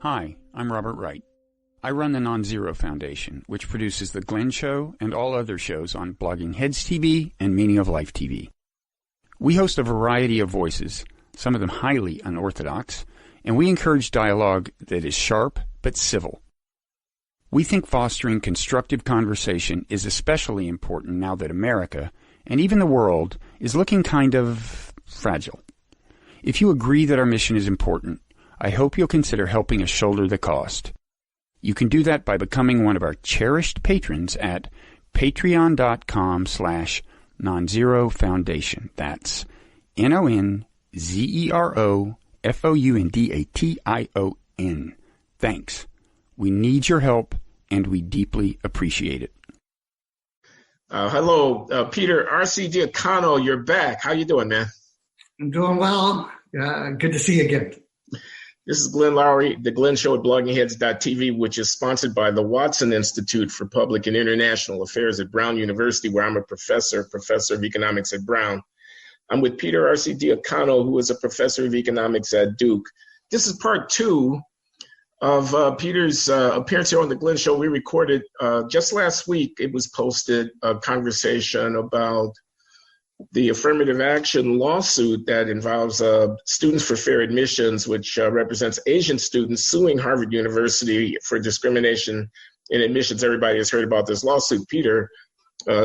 Hi, I'm Robert Wright. I run the Non-Zero Foundation, which produces The Glenn Show and all other shows on Blogging Heads TV and Meaning of Life TV. We host a variety of voices, some of them highly unorthodox, and we encourage dialogue that is sharp but civil. We think fostering constructive conversation is especially important now that America, and even the world, is looking kind of fragile. If you agree that our mission is important, I hope you'll consider helping us shoulder the cost. You can do that by becoming one of our cherished patrons at patreon.com/nonzero foundation. That's NONZEROFOUNDATION. Thanks. We need your help, and we deeply appreciate it. Hello, Peter Arcidiacono. You're back. How you doing, man? I'm doing well. Good to see you again. This is Glenn Loury, The Glenn Show at bloggingheads.tv, which is sponsored by the Watson Institute for Public and International Affairs at Brown University, where I'm a professor of economics at Brown. I'm with Peter Arcidiacono, who is a professor of economics at Duke. This is part two of Peter's appearance here on The Glenn Show. We recorded just last week. It was posted a conversation about the affirmative action lawsuit that involves Students for Fair Admissions, which represents Asian students suing Harvard University for discrimination in admissions. Everybody has heard about this lawsuit. Peter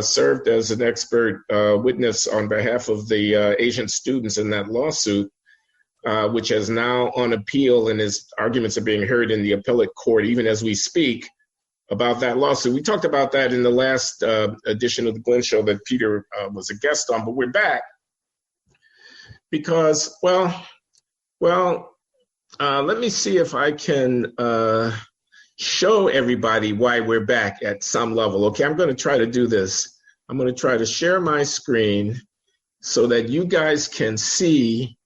served as an expert witness on behalf of the Asian students in that lawsuit, which is now on appeal, and his arguments are being heard in the appellate court even as we speak about that lawsuit. We talked about that in the last edition of The Glenn Show that Peter was a guest on, but we're back because, let me see if I can show everybody why we're back at some level. Okay, I'm going to try to do this. I'm going to try to share my screen so that you guys can see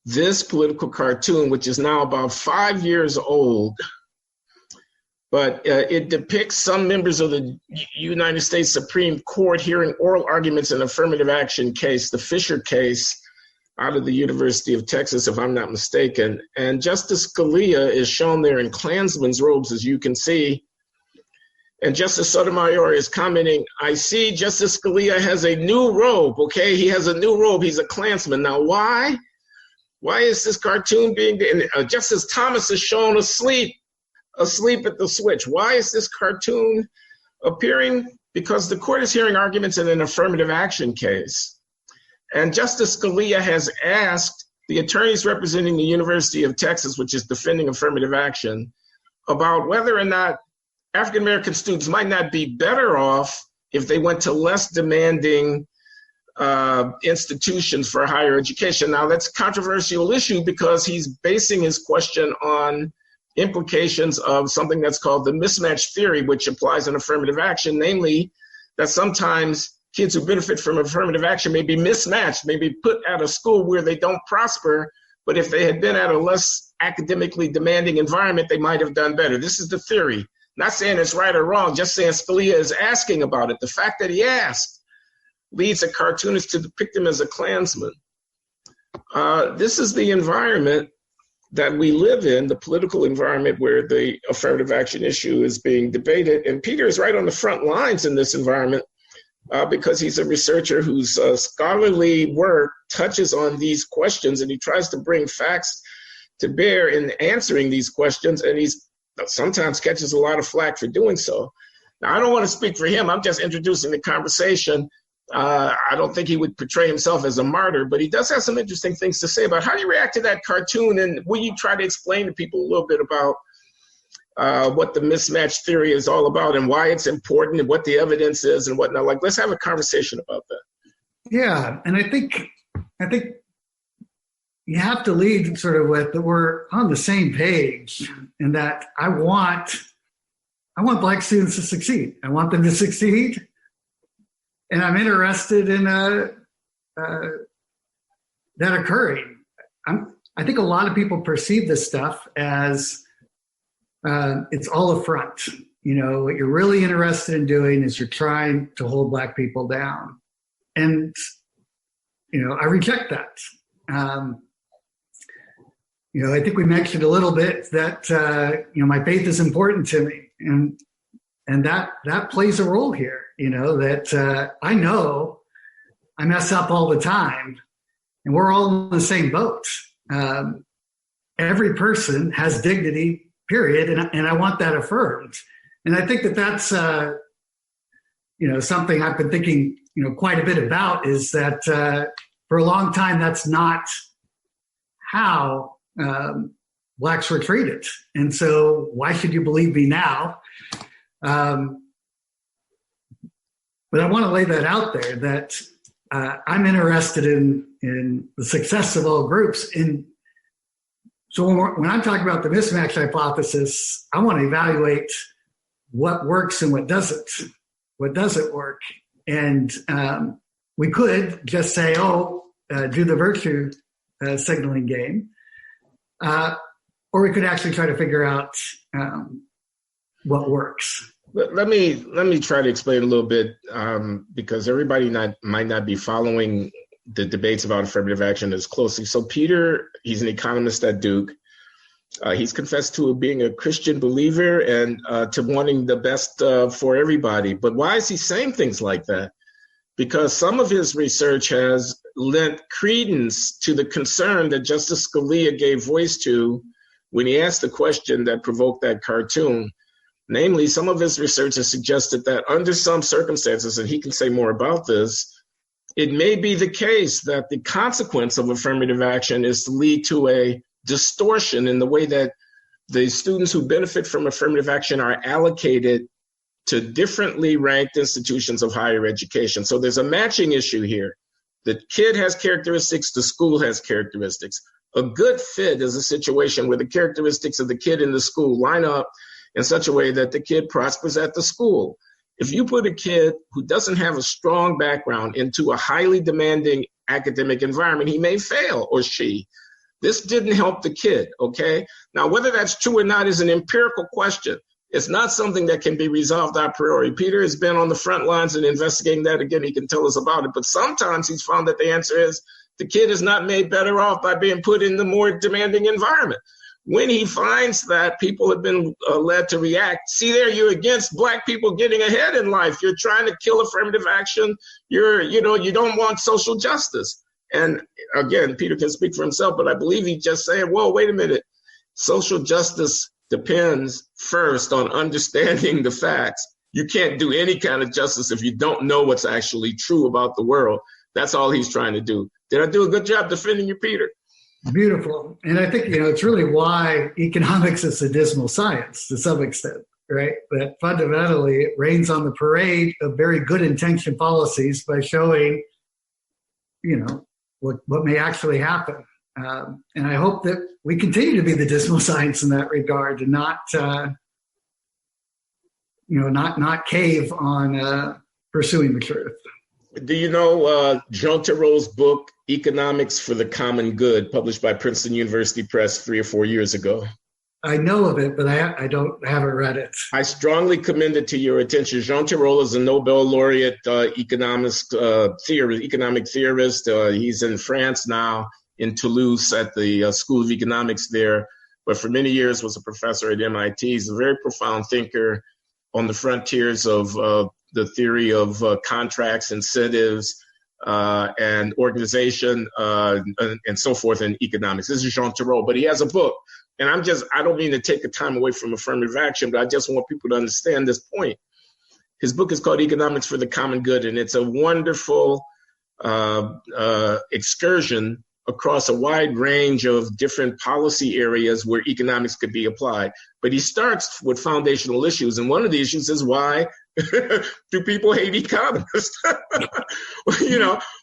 this political cartoon, which is now about 5 years old. But it depicts some members of the United States Supreme Court hearing oral arguments in an affirmative action case, the Fisher case out of the University of Texas, if I'm not mistaken. And Justice Scalia is shown there in Klansman's robes, as you can see. And Justice Sotomayor is commenting, I see Justice Scalia has a new robe, okay? He has a new robe. He's a Klansman. Now, why? Why is this cartoon being, Justice Thomas is shown asleep at the switch. Why is this cartoon appearing? Because the court is hearing arguments in an affirmative action case. And Justice Scalia has asked the attorneys representing the University of Texas, which is defending affirmative action, about whether or not African-American students might not be better off if they went to less demanding institutions for higher education. Now, that's a controversial issue because he's basing his question on implications of something that's called the mismatch theory, which applies in affirmative action, namely that sometimes kids who benefit from affirmative action may be mismatched, may be put at a school where they don't prosper, but if they had been at a less academically demanding environment, they might have done better. This is the theory. Not saying it's right or wrong, just saying Scalia is asking about it. The fact that he asked leads a cartoonist to depict him as a Klansman. This is the environment that we live in, the political environment where the affirmative action issue is being debated. And Peter is right on the front lines in this environment because he's a researcher whose scholarly work touches on these questions, and he tries to bring facts to bear in answering these questions, and he's sometimes catches a lot of flack for doing so. Now, I don't want to speak for him. I'm just introducing the conversation. I don't think he would portray himself as a martyr, but he does have some interesting things to say about how do you react to that cartoon, and will you try to explain to people a little bit about what the mismatch theory is all about and why it's important and what the evidence is and whatnot. Like, let's have a conversation about that. Yeah, and I think you have to lead sort of with that we're on the same page, and that I want Black students to succeed. I want them to succeed. And I'm interested in that occurring. I think a lot of people perceive this stuff as it's all a front. You know, what you're really interested in doing is you're trying to hold Black people down. And, you know, I reject that. I think we mentioned a little bit that my faith is important to me, and that plays a role here. That I know I mess up all the time, and we're all in the same boat. Every person has dignity, period, and I want that affirmed. And I think that's something I've been thinking quite a bit about, is that for a long time that's not how Blacks were treated. And so why should you believe me now? But I want to lay that out there, that I'm interested in the success of all groups. And so when I'm talking about the mismatch hypothesis, I want to evaluate what works and what doesn't work. And we could just say, do the virtue signaling game. Or we could actually try to figure out what works. Let me try to explain a little bit, because everybody might not be following the debates about affirmative action as closely. So Peter, he's an economist at Duke. He's confessed to being a Christian believer and to wanting the best for everybody. But why is he saying things like that? Because some of his research has lent credence to the concern that Justice Scalia gave voice to when he asked the question that provoked that cartoon. Namely, some of his research has suggested that under some circumstances, and he can say more about this, it may be the case that the consequence of affirmative action is to lead to a distortion in the way that the students who benefit from affirmative action are allocated to differently ranked institutions of higher education. So there's a matching issue here. The kid has characteristics, the school has characteristics. A good fit is a situation where the characteristics of the kid and the school line up in such a way that the kid prospers at the school. If you put a kid who doesn't have a strong background into a highly demanding academic environment, he may fail, or she. This didn't help the kid, okay? Now, whether that's true or not is an empirical question. It's not something that can be resolved a priori. Peter has been on the front lines and investigating that. Again, he can tell us about it. But sometimes he's found that the answer is the kid is not made better off by being put in the more demanding environment. When he finds that people have been led to react, see there, you're against Black people getting ahead in life. You're trying to kill affirmative action. You don't want social justice. And again, Peter can speak for himself, but I believe he just said, well, wait a minute. Social justice depends first on understanding the facts. You can't do any kind of justice if you don't know what's actually true about the world. That's all he's trying to do. Did I do a good job defending you, Peter? Beautiful. And I think, it's really why economics is a dismal science to some extent, right? That fundamentally it rains on the parade of very good intentioned policies by showing, what may actually happen. And I hope that we continue to be the dismal science in that regard and not cave on pursuing the truth. Do you know Jean Tirol's book, Economics for the Common Good, published by Princeton University Press 3 or 4 years ago? I know of it, but I haven't read it. I strongly commend it to your attention. Jean Tirole is a Nobel laureate economic theorist. He's in France now, in Toulouse at the School of Economics there, but for many years was a professor at MIT. He's a very profound thinker on the frontiers of the theory of contracts, incentives, and organization, and so forth in economics. This is Jean Tirole, but he has a book. And I don't mean to take the time away from affirmative action, but I just want people to understand this point. His book is called Economics for the Common Good, and it's a wonderful excursion across a wide range of different policy areas where economics could be applied. But he starts with foundational issues. And one of the issues is why do people hate economists?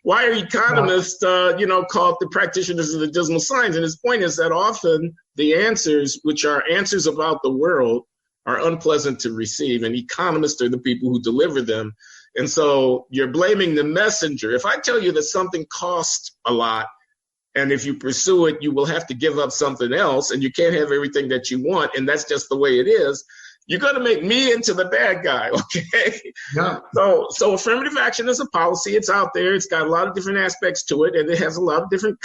Why are economists, called the practitioners of the dismal science? And his point is that often the answers, which are answers about the world, are unpleasant to receive. And economists are the people who deliver them. And so you're blaming the messenger. If I tell you that something costs a lot, and if you pursue it, you will have to give up something else, and you can't have everything that you want, and that's just the way it is, you're going to make me into the bad guy, okay? Yeah. So affirmative action is a policy. It's out there. It's got a lot of different aspects to it, and it has a lot of different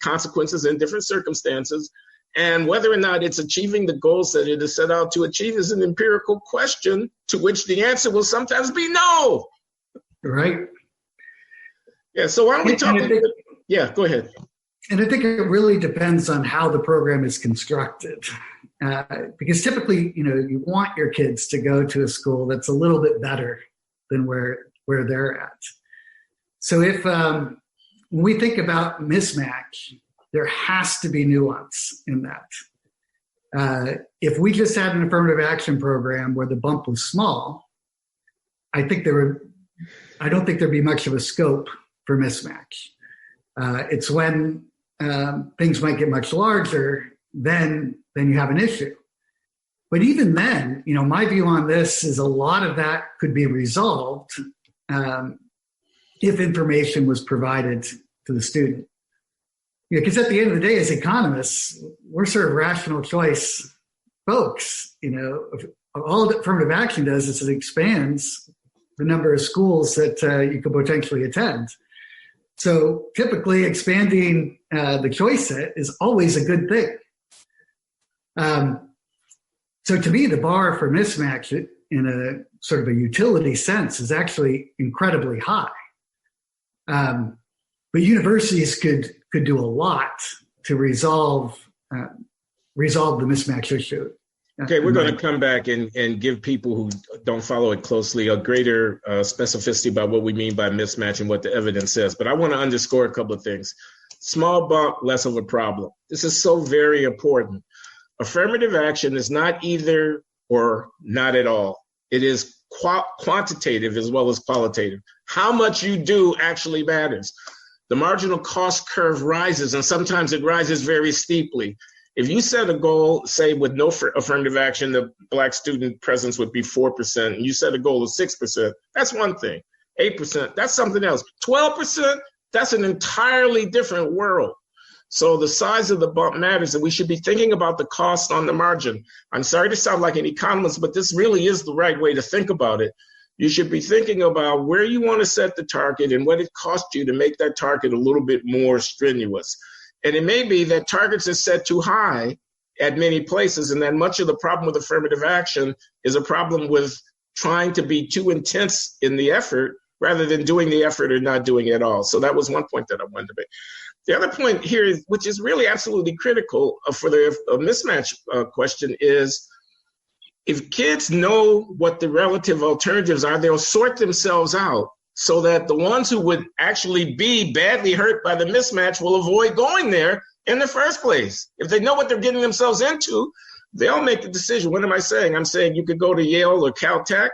consequences in different circumstances. And whether or not it's achieving the goals that it is set out to achieve is an empirical question to which the answer will sometimes be no. Right. Yeah, so why don't we talk a little bit? Yeah, go ahead. And I think it really depends on how the program is constructed. Because typically, you want your kids to go to a school that's a little bit better than where they're at. So if when we think about mismatch, there has to be nuance in that. If we just had an affirmative action program where the bump was small, I don't think there'd be much of a scope for mismatch. It's when things might get much larger, then you have an issue. But even then, my view on this is a lot of that could be resolved if information was provided to the student. Because at the end of the day, as economists, we're sort of rational choice folks. All that affirmative action does is it expands the number of schools that you could potentially attend. So typically expanding the choice set is always a good thing. So to me, the bar for mismatch in a sort of a utility sense is actually incredibly high. But universities could do a lot to resolve the mismatch issue. Okay, we're going to come back and give people who don't follow it closely a greater specificity about what we mean by mismatch and what the evidence says. But I want to underscore a couple of things. Small bump, less of a problem. This is so very important. Affirmative action is not either or not at all. It is quantitative as well as qualitative. How much you do actually matters. The marginal cost curve rises, and sometimes it rises very steeply. If you set a goal, say with no affirmative action, the Black student presence would be 4%, and you set a goal of 6%, that's one thing. 8%, that's something else. 12%, that's an entirely different world. So the size of the bump matters, and we should be thinking about the cost on the margin. I'm sorry to sound like an economist, but this really is the right way to think about it. You should be thinking about where you want to set the target and what it costs you to make that target a little bit more strenuous. And it may be that targets are set too high at many places, and that much of the problem with affirmative action is a problem with trying to be too intense in the effort rather than doing the effort or not doing it at all. So that was one point that I wanted to make. The other point here, which is really absolutely critical for the mismatch question, is if kids know what the relative alternatives are, they'll sort themselves out so that the ones who would actually be badly hurt by the mismatch will avoid going there in the first place. If they know what they're getting themselves into, they'll make the decision. What am I saying? I'm saying you could go to Yale or Caltech.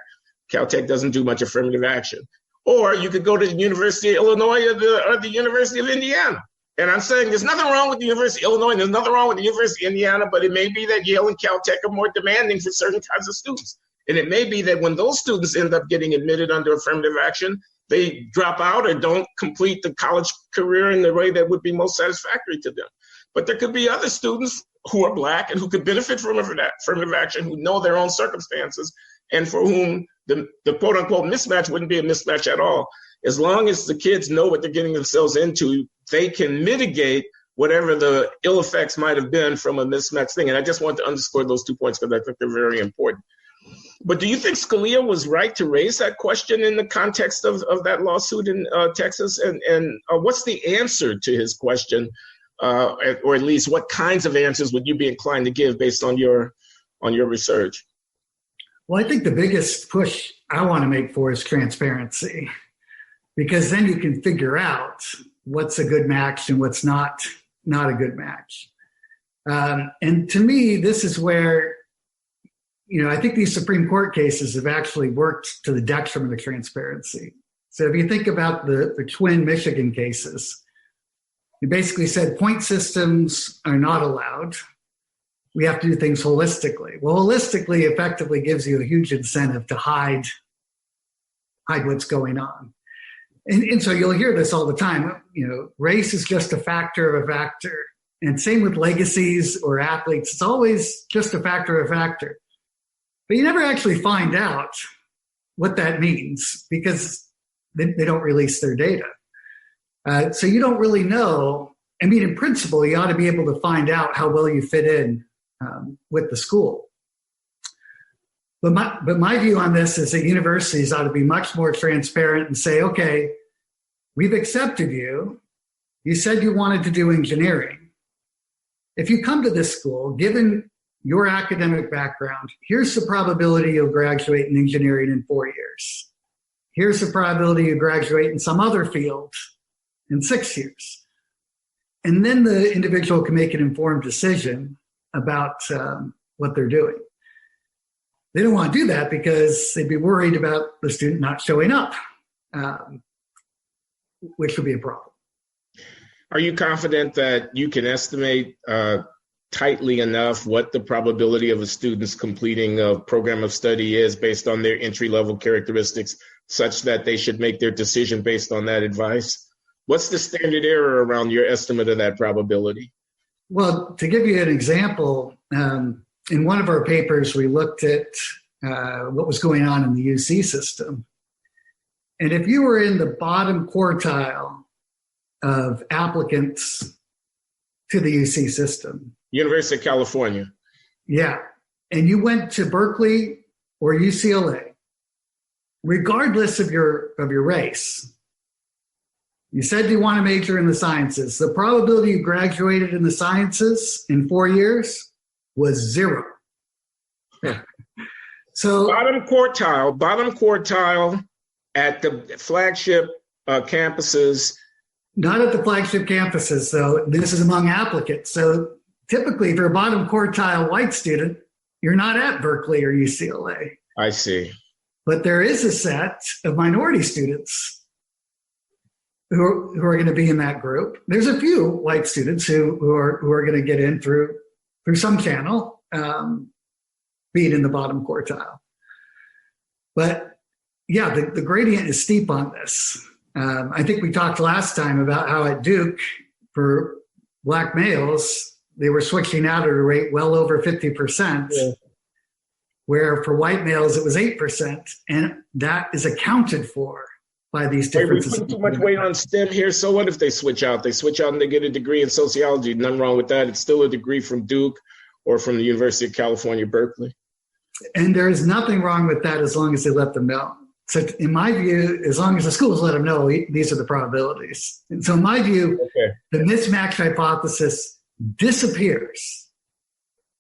Caltech doesn't do much affirmative action. Or you could go to the University of Illinois or the University of Indiana. And I'm saying there's nothing wrong with the University of Illinois, and there's nothing wrong with the University of Indiana, but it may be that Yale and Caltech are more demanding for certain kinds of students. And it may be that when those students end up getting admitted under affirmative action, they drop out or don't complete the college career in the way that would be most satisfactory to them. But there could be other students who are Black and who could benefit from affirmative action, who know their own circumstances, and for whom the quote unquote mismatch wouldn't be a mismatch at all. As long as the kids know what they're getting themselves into, they can mitigate whatever the ill effects might have been from a mismatch thing. And I just want to underscore those 2 points because I think they're very important. But do you think Scalia was right to raise that question in the context of that lawsuit in Texas? And what's the answer to his question? Or at least what kinds of answers would you be inclined to give based on your research? Well, I think the biggest push I want to make for is transparency, because then you can figure out what's a good match and what's not a good match. And to me, this is where, I think these Supreme Court cases have actually worked to the detriment of transparency. So if you think about the twin Michigan cases, you basically said point systems are not allowed. We have to do things holistically. Well, holistically effectively gives you a huge incentive to hide what's going on. And so you'll hear this all the time. Race is just a factor of a factor. And same with legacies or athletes. It's always just a factor of a factor. But you never actually find out what that means because they don't release their data. So you don't really know. I mean, in principle, you ought to be able to find out how well you fit in with the school. But my view on this is that universities ought to be much more transparent and say, okay, we've accepted you. You said you wanted to do engineering. If you come to this school, given your academic background, here's the probability you'll graduate in engineering in 4 years. Here's the probability you graduate in some other field in 6 years. And then the individual can make an informed decision about what they're doing. They don't want to do that because they'd be worried about the student not showing up, which would be a problem. Are you confident that you can estimate tightly enough what the probability of a student's completing a program of study is based on their entry-level characteristics, such that they should make their decision based on that advice? What's the standard error around your estimate of that probability? Well, to give you an example, in one of our papers, we looked at what was going on in the UC system. And if you were in the bottom quartile of applicants to the UC system, University of California. Yeah. And you went to Berkeley or UCLA, regardless of your race, you said you want to major in the sciences. The probability you graduated in the sciences in 4 years was 0. So bottom quartile at the flagship campuses. Not at the flagship campuses, though. This is among applicants. So typically, if you're a bottom quartile white student, you're not at Berkeley or UCLA. I see. But there is a set of minority students who are going to be in that group. There's a few white students who are going to get in through some channel, being in the bottom quartile. But yeah, the gradient is steep on this. I think we talked last time about how at Duke, for Black males, they were switching out at a rate well over 50%, where for white males it was 8%, and that is accounted for by these differences. We put too much weight on STEM here. So what if they switch out? They switch out and they get a degree in sociology. Nothing wrong with that. It's still a degree from Duke or from the University of California, Berkeley. And there is nothing wrong with that as long as they let them know. So in my view, as long as the schools let them know, these are the probabilities. And so in my view, the mismatch hypothesis disappears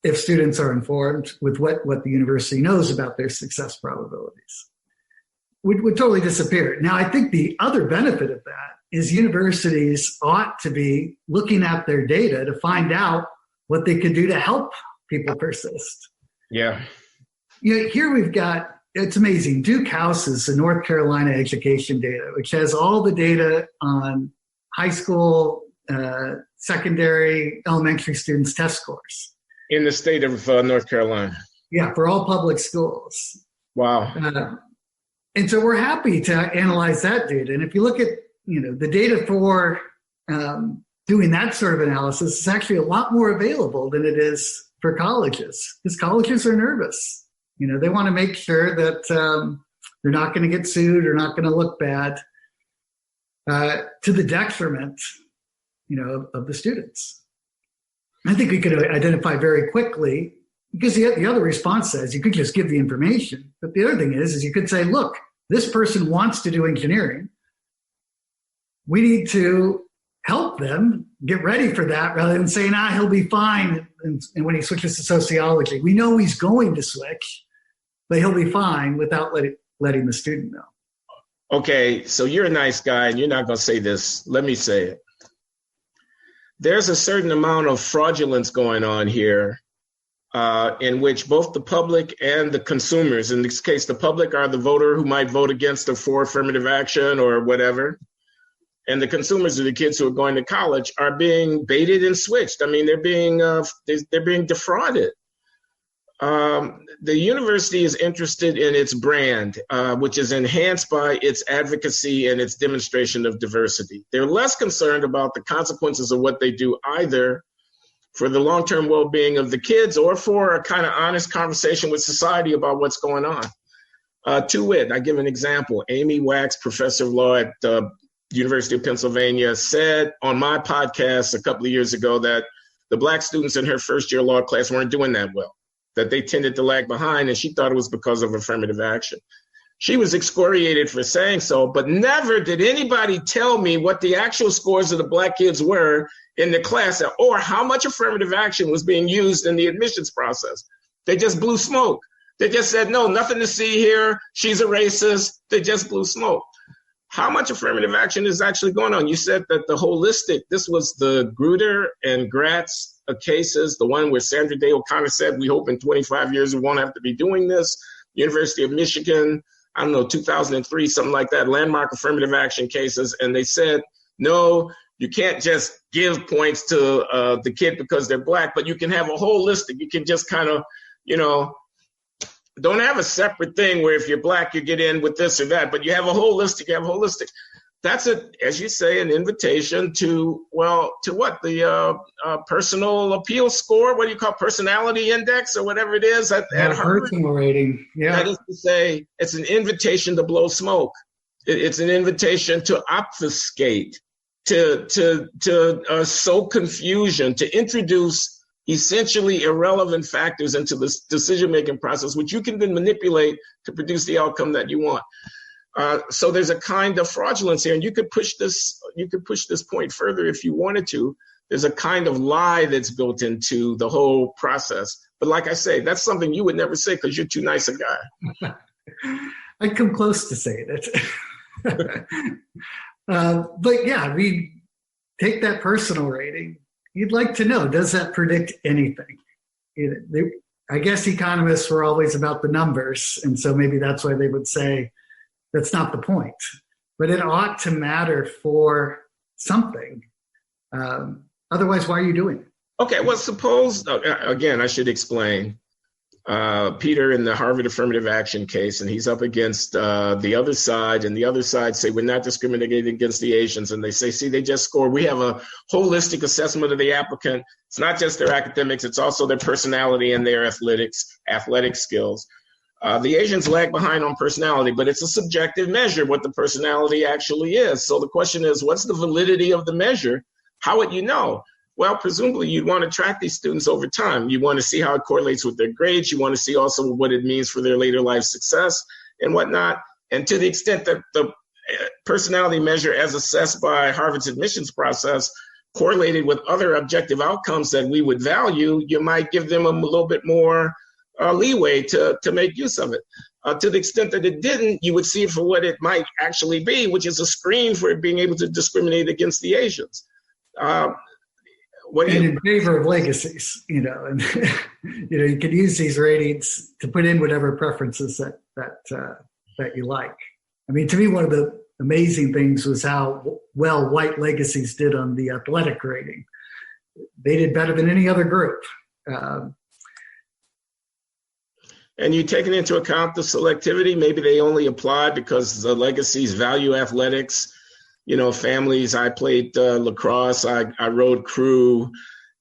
if students are informed with what the university knows about their success probabilities. Would totally disappear. Now, I think the other benefit of that is universities ought to be looking at their data to find out what they can do to help people persist. Yeah. Here we've got, it's amazing, Duke houses the North Carolina education data, which has all the data on high school, secondary, elementary students' test scores. In the state of North Carolina. Yeah, for all public schools. Wow. And so we're happy to analyze that data. And if you look at, the data for doing that sort of analysis, it's actually a lot more available than it is for colleges, because colleges are nervous. They want to make sure that they're not going to get sued or not going to look bad to the detriment, of the students. I think we could identify very quickly, because the other response says you could just give the information. But the other thing is you could say, look, this person wants to do engineering. We need to help them get ready for that rather than saying, he'll be fine. And when he switches to sociology, we know he's going to switch, but he'll be fine without letting the student know. Okay, so you're a nice guy and you're not going to say this. Let me say it. There's a certain amount of fraudulence going on here in which both the public and the consumers, in this case, the public are the voter who might vote against or for affirmative action or whatever. And the consumers are the kids who are going to college are being baited and switched. I mean, they're being defrauded. The university is interested in its brand, which is enhanced by its advocacy and its demonstration of diversity. They're less concerned about the consequences of what they do, either for the long-term well-being of the kids or for a kind of honest conversation with society about what's going on. To wit, I give an example. Amy Wax, professor of law at University of Pennsylvania, said on my podcast a couple of years ago that the Black students in her first year law class weren't doing that well, that they tended to lag behind, and she thought it was because of affirmative action. She was excoriated for saying so, but never did anybody tell me what the actual scores of the Black kids were in the class or how much affirmative action was being used in the admissions process. They just blew smoke. They just said, no, nothing to see here. She's a racist. They just blew smoke. How much affirmative action is actually going on? You said that the holistic, this was the Grutter and Gratz cases, the one where Sandra Day O'Connor said, we hope in 25 years we won't have to be doing this. University of Michigan, I don't know, 2003, something like that, landmark affirmative action cases. And they said, no, you can't just give points to the kid because they're Black, but you can have a holistic, you can just kind of, don't have a separate thing where if you're Black, you get in with this or that, but you have a holistic. That's as you say, an invitation to what? The personal appeal score? What do you call personality index or whatever it is at Harvard? Personal rating. Yeah. That is to say, it's an invitation to blow smoke. It's an invitation to obfuscate, to sow confusion, to introduce essentially irrelevant factors into this decision-making process, which you can then manipulate to produce the outcome that you want. So there's a kind of fraudulence here, and you could push this point further if you wanted to. There's a kind of lie that's built into the whole process. But like I say, that's something you would never say because you're too nice a guy. I'd come close to saying it. But yeah, we take that personal rating. You'd like to know, does that predict anything? I guess economists were always about the numbers, and so maybe that's why they would say that's not the point. But it ought to matter for something. Otherwise, why are you doing it? Okay, well, suppose, again, I should explain. Peter in the Harvard affirmative action case, and he's up against the other side, and the other side say, we're not discriminating against the Asians. And they say, see, they just scored. We have a holistic assessment of the applicant. It's not just their academics, it's also their personality and their athletic skills. The Asians lag behind on personality, but it's a subjective measure what the personality actually is. So the question is, what's the validity of the measure? How would you know? Well, presumably you'd want to track these students over time. You want to see how it correlates with their grades. You want to see also what it means for their later life success and whatnot. And to the extent that the personality measure as assessed by Harvard's admissions process correlated with other objective outcomes that we would value, you might give them a little bit more leeway to make use of it. To the extent that it didn't, you would see it for what it might actually be, which is a screen for it being able to discriminate against the Asians. In favor of legacies, and you can use these ratings to put in whatever preferences that you like. I mean, to me, one of the amazing things was how well white legacies did on the athletic rating. They did better than any other group. And you taking into account the selectivity, maybe they only apply because the legacies value athletics. Families, I played lacrosse, I rode crew,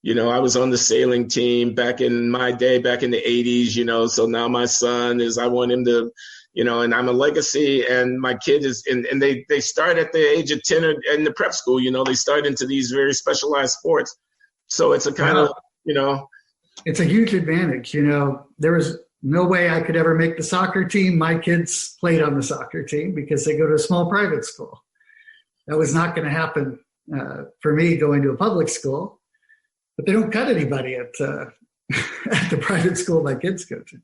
I was on the sailing team back in my day, back in the 80s, so now my son I want him to, and I'm a legacy, and my kid is, and they start at the age of 10 in the prep school, they start into these very specialized sports. So it's a kind of, It's a huge advantage, there was no way I could ever make the soccer team. My kids played on the soccer team because they go to a small private school. That was not going to happen for me going to a public school, but they don't cut anybody at the private school my kids go to.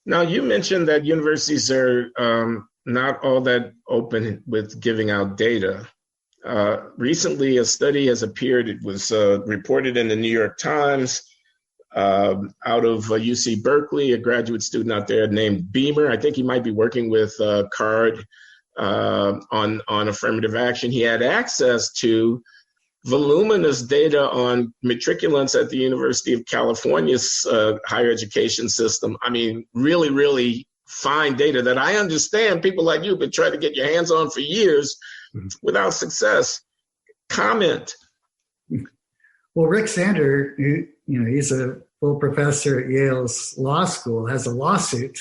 Now, you mentioned that universities are not all that open with giving out data. Recently, a study has appeared. It was reported in the New York Times out of UC Berkeley, a graduate student out there named Beamer. I think he might be working with CARD. On affirmative action. He had access to voluminous data on matriculants at the University of California's higher education system. I mean, really, really fine data that I understand people like you have been trying to get your hands on for years without success. Comment. Well, Rick Sander, he's a full professor at Yale's law school, has a lawsuit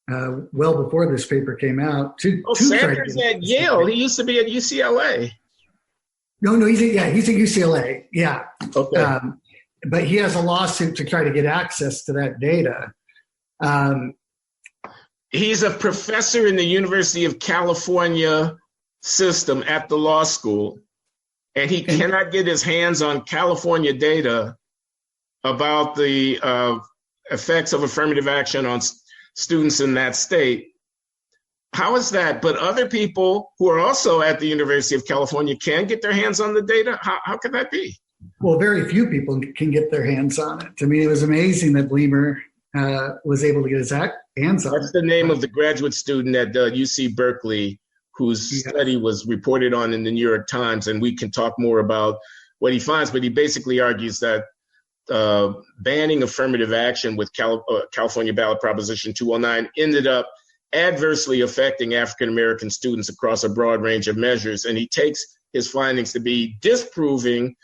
well before this paper came out. Sanders at Yale. He used to be at UCLA. No, he's at UCLA. Yeah. Okay. But he has a lawsuit to try to get access to that data. He's a professor in the University of California system at the law school, and he cannot get his hands on California data about the effects of affirmative action on students in that state. How is that? But other people who are also at the University of California can get their hands on the data? How could that be? Well, very few people can get their hands on it. I mean, it was amazing that Bleemer was able to get his hands on it. That's the name of the graduate student at UC Berkeley whose study was reported on in the New York Times, and we can talk more about what he finds, but he basically argues that banning affirmative action with California ballot Proposition 209 ended up adversely affecting African-American students across a broad range of measures. And he takes his findings to be disproving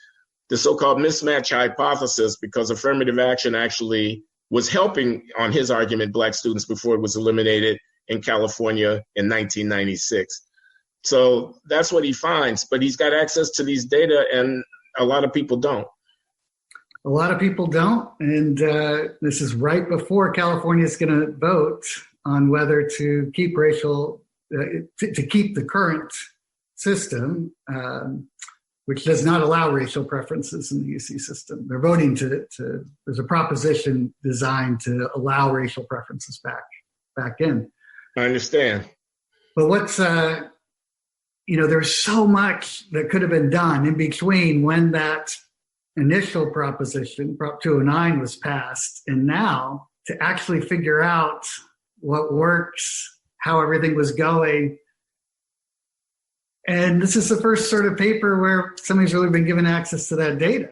the so-called mismatch hypothesis, because affirmative action actually was helping, on his argument, Black students before it was eliminated in California in 1996. So that's what he finds, but he's got access to these data and a lot of people don't. A lot of people don't, and this is right before California is going to vote on whether to keep to keep the current system, which does not allow racial preferences in the UC system. They're voting there's a proposition designed to allow racial preferences back in. I understand. But there's so much that could have been done in between when that initial proposition, Prop 209, was passed, and now to actually figure out what works, how everything was going. And this is the first sort of paper where somebody's really been given access to that data.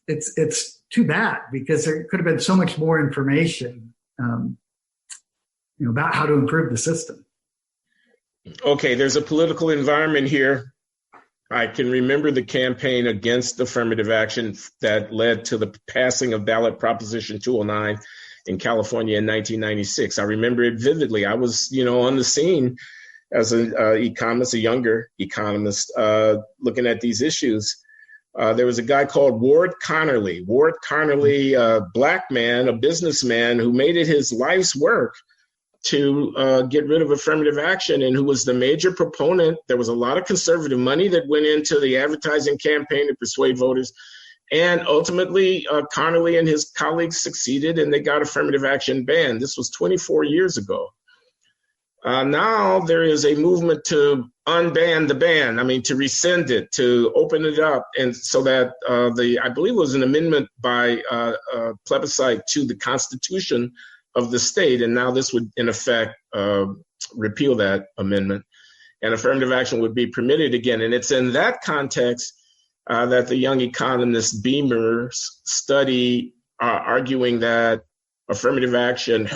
It's too bad, because there could have been so much more information about how to improve the system. Okay, there's a political environment here. I can remember the campaign against affirmative action that led to the passing of ballot Proposition 209 in California in 1996. I remember it vividly. I was, on the scene as an economist, a younger economist, looking at these issues. There was a guy called Ward Connerly. Ward Connerly, a Black man, a businessman who made it his life's work to get rid of affirmative action, and who was the major proponent. There was a lot of conservative money that went into the advertising campaign to persuade voters. And ultimately, Connerly and his colleagues succeeded, and they got affirmative action banned. This was 24 years ago. Now there is a movement to unban the ban, to rescind it, to open it up, and so that I believe it was an amendment by plebiscite to the Constitution of the state, and now this would, in effect, repeal that amendment, and affirmative action would be permitted again. And it's in that context that the young economist Beamer's study arguing that affirmative action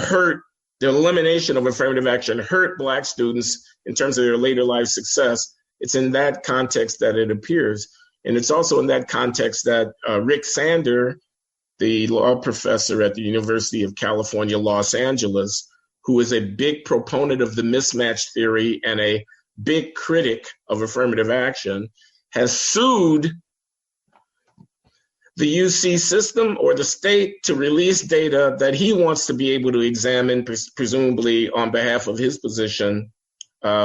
the elimination of affirmative action hurt Black students in terms of their later life success. It's in that context that it appears. And it's also in that context that Rick Sander, the law professor at the University of California, Los Angeles, who is a big proponent of the mismatch theory and a big critic of affirmative action, has sued the UC system or the state to release data that he wants to be able to examine, presumably on behalf of his position,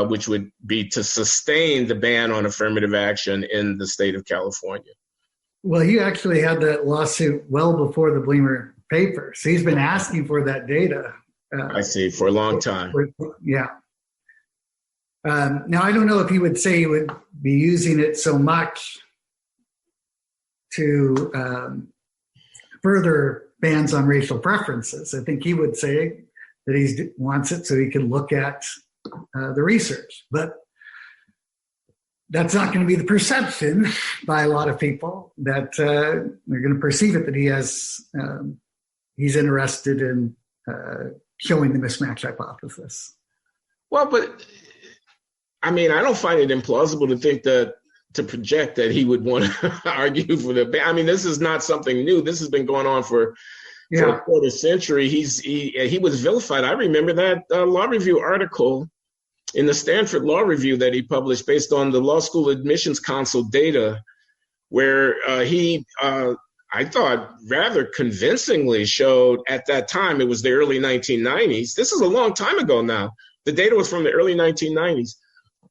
which would be to sustain the ban on affirmative action in the state of California. Well, he actually had that lawsuit well before the Bleemer paper. So he's been asking for that data. I see, for a long time. Yeah. Now, I don't know if he would say he would be using it so much to further bans on racial preferences. I think he would say that he wants it so he can look at the research. But that's not going to be the perception by a lot of people, that they're going to perceive it that he's interested in showing the mismatch hypothesis. Well, but I don't find it implausible to think to project that he would want to argue for the ban. This is not something new. This has been going on for for a quarter century. He was vilified. I remember that law review article in the Stanford Law Review that he published based on the Law School Admissions Council data, where he, I thought, rather convincingly showed at that time, it was the early 1990s. This is a long time ago now. The data was from the early 1990s.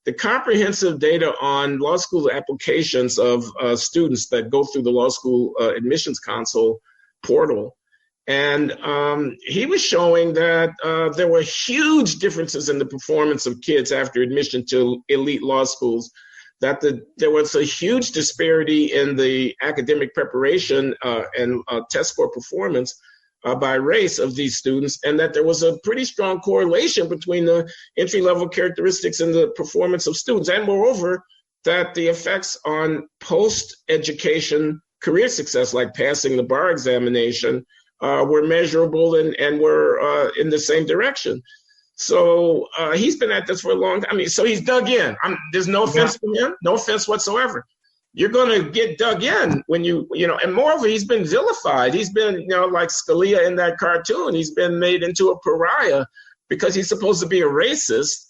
The comprehensive data on law school applications of students that go through the Law School Admissions Council portal. And he was showing that there were huge differences in the performance of kids after admission to elite law schools, that there was a huge disparity in the academic preparation and test score performance by race of these students, and that there was a pretty strong correlation between the entry-level characteristics and the performance of students. And moreover, that the effects on post-education career success, like passing the bar examination, were measurable and were in the same direction. So he's been at this for a long time. I mean, so he's dug in. There's no offense to him, no offense whatsoever. You're going to get dug in when you know, and moreover, he's been vilified. He's been, like Scalia in that cartoon, he's been made into a pariah because he's supposed to be a racist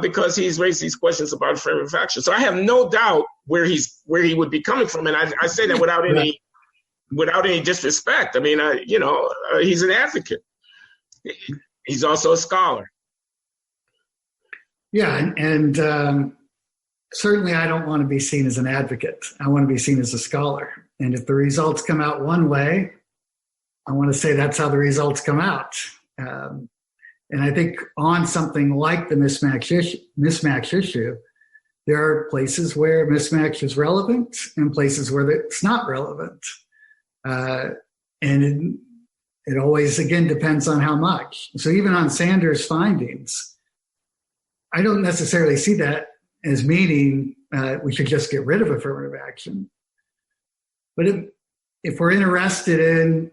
because he's raised these questions about affirmative action. So I have no doubt where he would be coming from. And I say that without any disrespect. I mean, he's an advocate. He's also a scholar. Yeah, and certainly I don't want to be seen as an advocate. I want to be seen as a scholar. And if the results come out one way, I want to say that's how the results come out. And I think on something like the mismatch issue, there are places where mismatch is relevant and places where it's not relevant. And it always, again, depends on how much. So even on Sanders' findings, I don't necessarily see that as meaning we should just get rid of affirmative action. But if we're interested in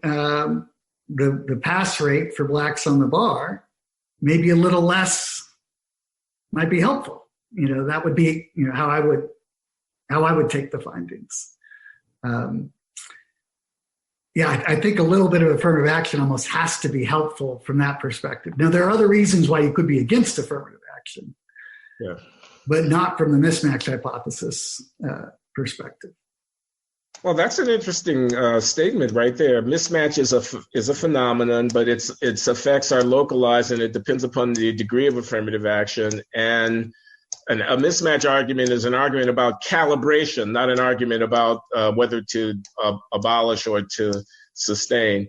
the pass rate for blacks on the bar, maybe a little less might be helpful. That would be how I would take the findings. I think a little bit of affirmative action almost has to be helpful from that perspective. Now, there are other reasons why you could be against affirmative action, but not from the mismatch hypothesis perspective. Well, that's an interesting statement right there. Mismatch is a phenomenon, but its effects are localized, and it depends upon the degree of affirmative action. And a mismatch argument is an argument about calibration, not an argument about whether to abolish or to sustain.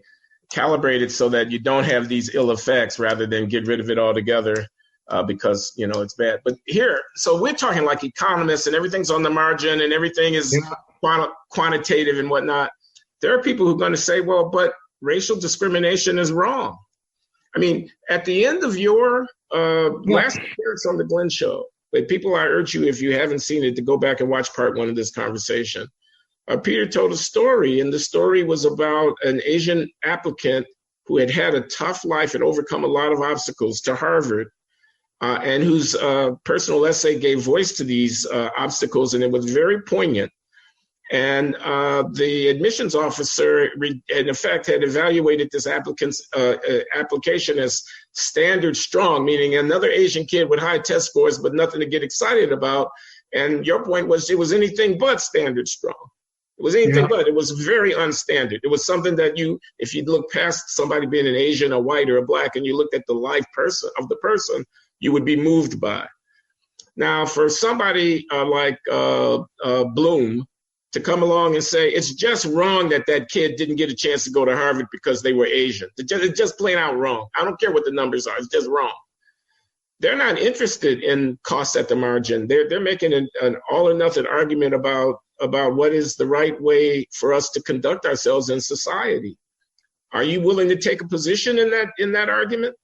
Calibrate it so that you don't have these ill effects rather than get rid of it altogether because, it's bad. But here, so we're talking like economists and everything's on the margin and everything is quantitative and whatnot. There are people who are going to say, well, but racial discrimination is wrong. I mean, at the end of your last appearance on the Glenn Show, people, I urge you, if you haven't seen it, to go back and watch part one of this conversation. Peter told a story, and the story was about an Asian applicant who had had a tough life and overcome a lot of obstacles to Harvard, and whose personal essay gave voice to these obstacles, and it was very poignant. And the admissions officer, in effect, had evaluated this applicant's application as standard strong, meaning another Asian kid with high test scores, but nothing to get excited about. And your point was it was anything but standard strong. It was anything but. It was very unstandard. It was something that if you look past somebody being an Asian, a white, or a black, and you looked at the life of the person, you would be moved by. Now, for somebody like Bloom to come along and say, it's just wrong that kid didn't get a chance to go to Harvard because they were Asian. It's just plain out wrong. I don't care what the numbers are. It's just wrong. They're not interested in costs at the margin. They're making an all or nothing argument about what is the right way for us to conduct ourselves in society. Are you willing to take a position in that argument?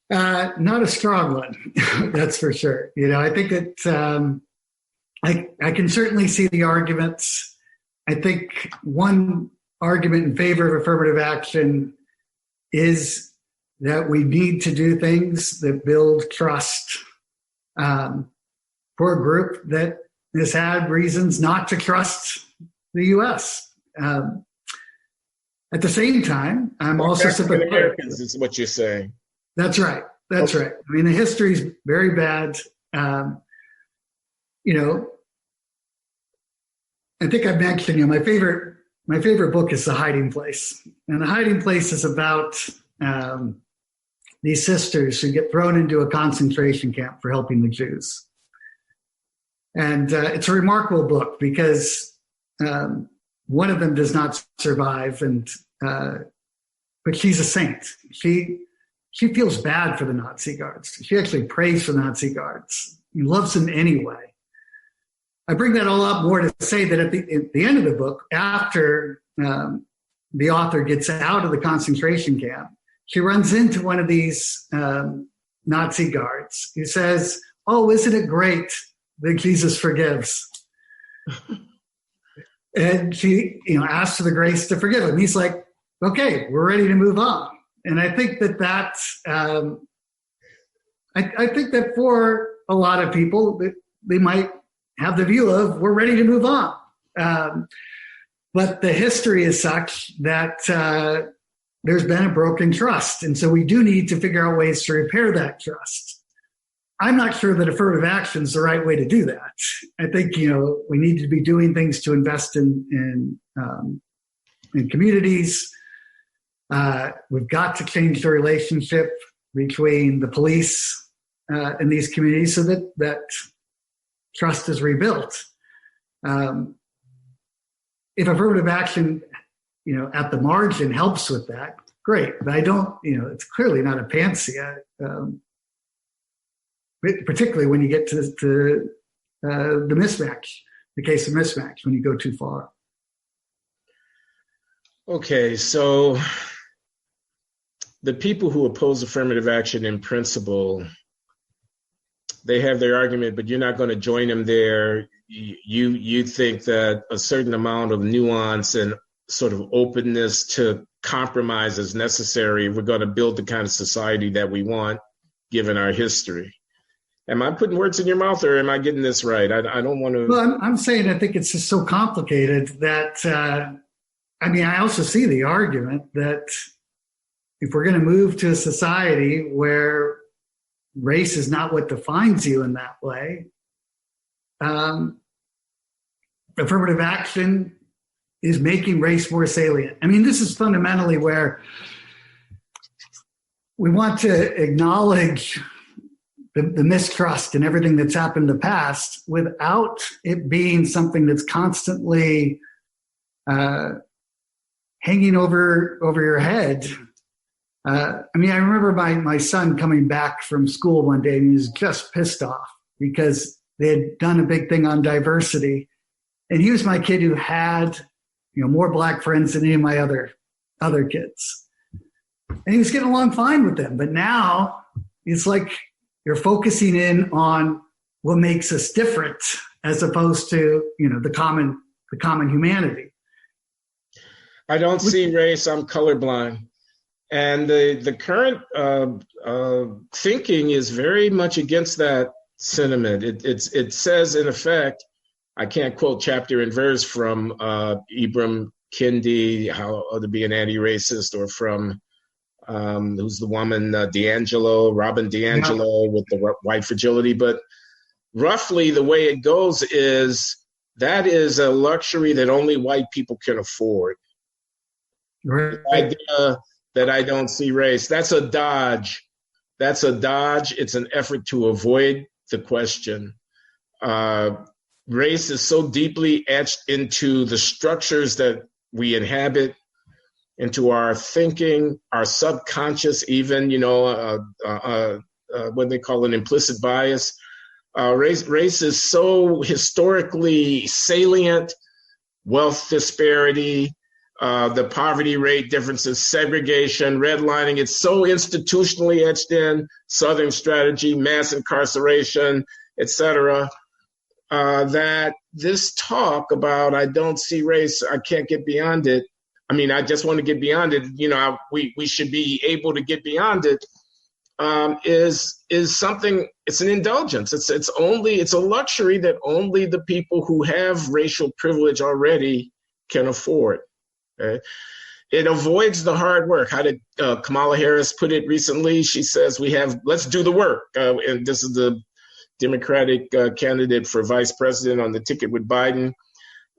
Not a strong one, that's for sure. I think that I can certainly see the arguments. I think one argument in favor of affirmative action is that we need to do things that build trust for a group that has had reasons not to trust the U.S. At the same time, I'm also African sympathetic. Americans is what you're saying. That's right. That's Okay. right. I mean, the history is very bad. You know, I think I mentioned, my favorite book is The Hiding Place. And The Hiding Place is about these sisters who get thrown into a concentration camp for helping the Jews. And it's a remarkable book because one of them does not survive, but she's a saint. She feels bad for the Nazi guards. She actually prays for the Nazi guards. He loves them anyway. I bring that all up more to say that at the end of the book, after the author gets out of the concentration camp, she runs into one of these Nazi guards who says, "Oh, isn't it great that Jesus forgives?" And she, asks for the grace to forgive him. He's like, "Okay, we're ready to move on." And I think that's, I think that for a lot of people, they might have the view of we're ready to move on. But the history is such that there's been a broken trust. And so we do need to figure out ways to repair that trust. I'm not sure that affirmative action is the right way to do that. I think, we need to be doing things to invest in communities. We've got to change the relationship between the police and these communities so that trust is rebuilt. If affirmative action, at the margin helps with that, great. But I don't, it's clearly not a panacea, particularly when you get to the mismatch, the case of mismatch, when you go too far. Okay, so the people who oppose affirmative action in principle, they have their argument, but you're not going to join them there. You think that a certain amount of nuance and sort of openness to compromise is necessary if we're going to build the kind of society that we want, given our history. Am I putting words in your mouth, or am I getting this right? I don't want to. Well, I'm saying I think it's just so complicated that, I also see the argument that if we're going to move to a society where race is not what defines you in that way, affirmative action is making race more salient. This is fundamentally where we want to acknowledge the mistrust and everything that's happened in the past without it being something that's constantly hanging over your head. I remember my son coming back from school one day and he was just pissed off because they had done a big thing on diversity. And he was my kid who had, more black friends than any of my other kids. And he was getting along fine with them. But now it's like you're focusing in on what makes us different as opposed to, the common humanity. I don't see race. I'm colorblind. And the current thinking is very much against that sentiment. It says, in effect, I can't quote chapter and verse from Ibram Kendi, How to Be an Anti-Racist, or from who's the woman, Robin DiAngelo, with the white fragility. But roughly the way it goes is that is a luxury that only white people can afford. Right. The idea that I don't see race, that's a dodge. It's an effort to avoid the question. Race is so deeply etched into the structures that we inhabit, into our thinking, our subconscious, even, what they call an implicit bias. Race is so historically salient, wealth disparity, the poverty rate differences, segregation, redlining. It's so institutionally etched in, Southern strategy, mass incarceration, et cetera, that this talk about I don't see race, I can't get beyond it. I just want to get beyond it. We should be able to get beyond it. Is something. It's an indulgence. It's a luxury that only the people who have racial privilege already can afford. Okay? It avoids the hard work. How did Kamala Harris put it recently? She says let's do the work. And this is the Democratic candidate for vice president on the ticket with Biden.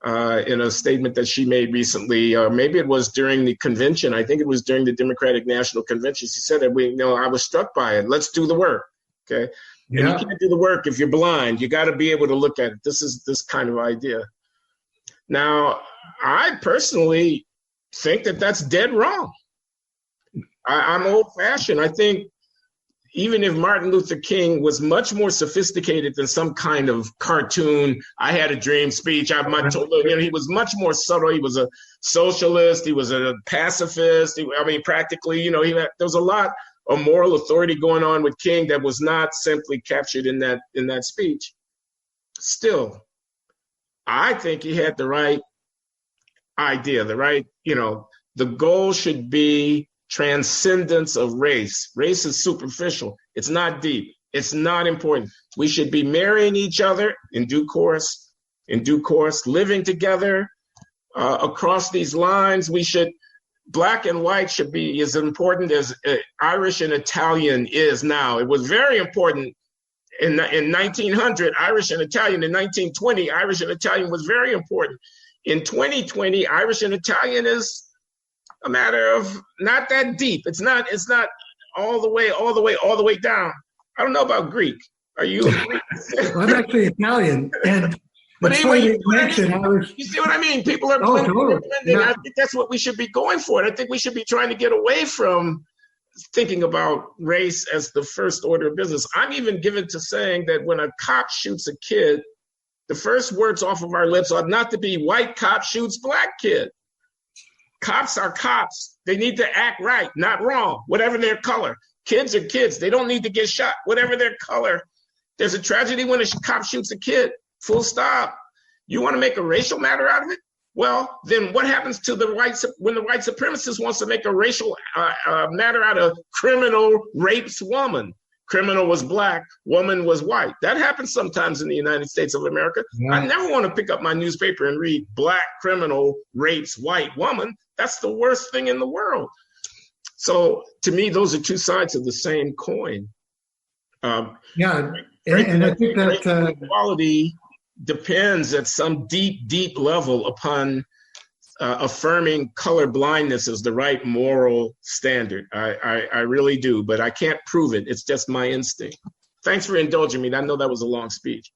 In a statement that she made recently, maybe it was during the convention. I think it was during the Democratic National Convention. She said that I was struck by it. Let's do the work. Okay. Yeah. And you can't do the work if you're blind. You got to be able to look at it. This is this kind of idea. Now, I personally think that that's dead wrong. I'm old fashioned. I think even if Martin Luther King was much more sophisticated than some kind of cartoon, I had a dream speech, he was much more subtle. He was a socialist. He was a pacifist. Practically, there was a lot of moral authority going on with King that was not simply captured in that speech. Still, I think he had the right idea, the goal should be transcendence of race. Race is superficial. It's not deep. It's not important. We should be marrying each other in due course, living together across these lines. Black and white should be as important as Irish and Italian is now. It was very important in 1900, Irish and Italian. In 1920, Irish and Italian was very important. In 2020, Irish and Italian is a matter of not that deep. It's not all the way down. I don't know about Greek. Are you? I'm actually Italian, but anyway, you see what I mean? People are totally. Yeah. I think that's what we should be going for. And I think we should be trying to get away from thinking about race as the first order of business. I'm even given to saying that when a cop shoots a kid, the first words off of our lips ought not to be white cop shoots black kid. Cops are cops. They need to act right, not wrong, whatever their color. Kids are kids. They don't need to get shot, whatever their color. There's a tragedy when a cop shoots a kid, full stop. You want to make a racial matter out of it? Well, then what happens to when the white supremacist wants to make a racial matter out of criminal rapes woman? Criminal was black, woman was white. That happens sometimes in the United States of America. Yeah. I never want to pick up my newspaper and read black criminal rapes white woman. That's the worst thing in the world. So to me, those are two sides of the same coin. And I think that equality depends at some deep level upon affirming color blindness as the right moral standard. I really do, but I can't prove it. It's just my instinct. Thanks for indulging me. I know that was a long speech.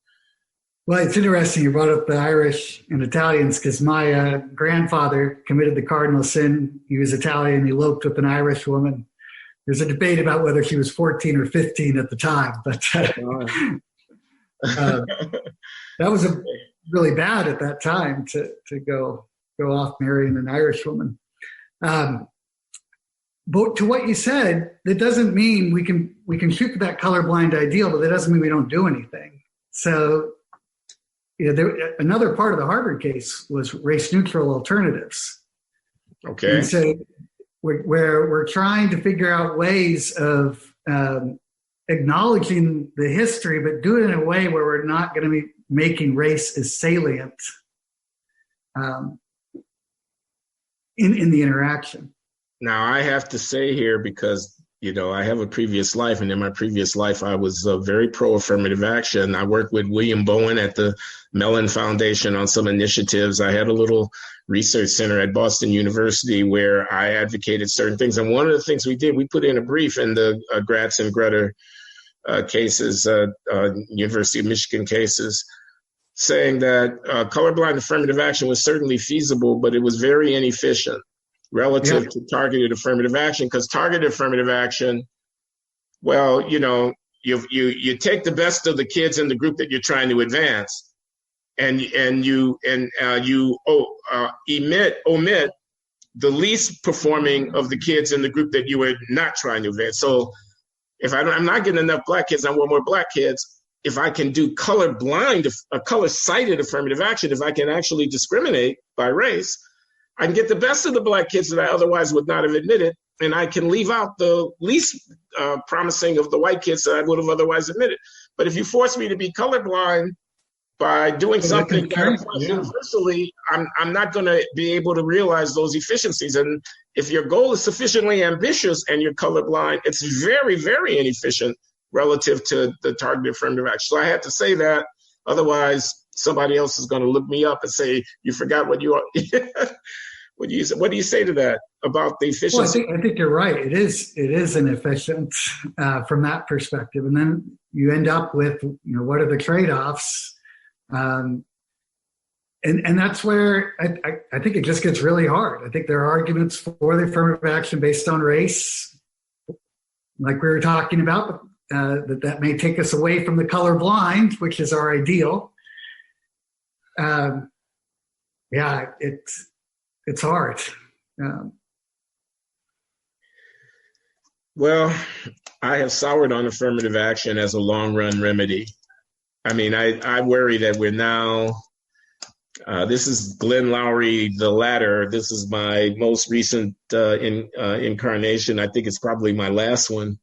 Well, it's interesting you brought up the Irish and Italians because my grandfather committed the cardinal sin. He was Italian, eloped with an Irish woman. There's a debate about whether she was 14 or 15 at the time, but that was really bad at that time to go off marrying an Irish woman. But to what you said, that doesn't mean we can shoot that colorblind ideal, but that doesn't mean we don't do anything. So another part of the Harvard case was race-neutral alternatives. Okay. And so we're trying to figure out ways of acknowledging the history, but do it in a way where we're not going to be making race as salient in the interaction. Now, I have to say here, because, I have a previous life, and in my previous life, I was very pro-affirmative action. I worked with William Bowen at the Mellon Foundation on some initiatives. I had a little research center at Boston University where I advocated certain things. And one of the things we did, we put in a brief in the Gratz and Greta cases, University of Michigan cases, saying that colorblind affirmative action was certainly feasible, but it was very inefficient relative to targeted affirmative action, because targeted affirmative action, well, you take the best of the kids in the group that you're trying to advance, and you omit the least performing of the kids in the group that you were not trying to advance. So if I'm not getting enough black kids, I want more black kids. If I can do color-sighted affirmative action, if I can actually discriminate by race, I can get the best of the black kids that I otherwise would not have admitted, and I can leave out the least promising of the white kids that I would have otherwise admitted. But if you force me to be colorblind, by doing Well, something that applies yeah. universally, I'm not going to be able to realize those efficiencies. And if your goal is sufficiently ambitious and you're colorblind, it's very, very inefficient relative to the targeted affirmative action. So I had to say that. Otherwise, somebody else is going to look me up and say, you forgot what you are. What do you say to that about the efficiency? Well, I think you're right. It is inefficient from that perspective. And then you end up with, what are the trade-offs? And that's where I think it just gets really hard. I think there are arguments for the affirmative action based on race, like we were talking about, that may take us away from the colorblind, which is our ideal. It's hard. Well, I have soured on affirmative action as a long-run remedy. I mean, I worry that we're now, this is Glenn Loury, the latter. This is my most recent incarnation. I think it's probably my last one.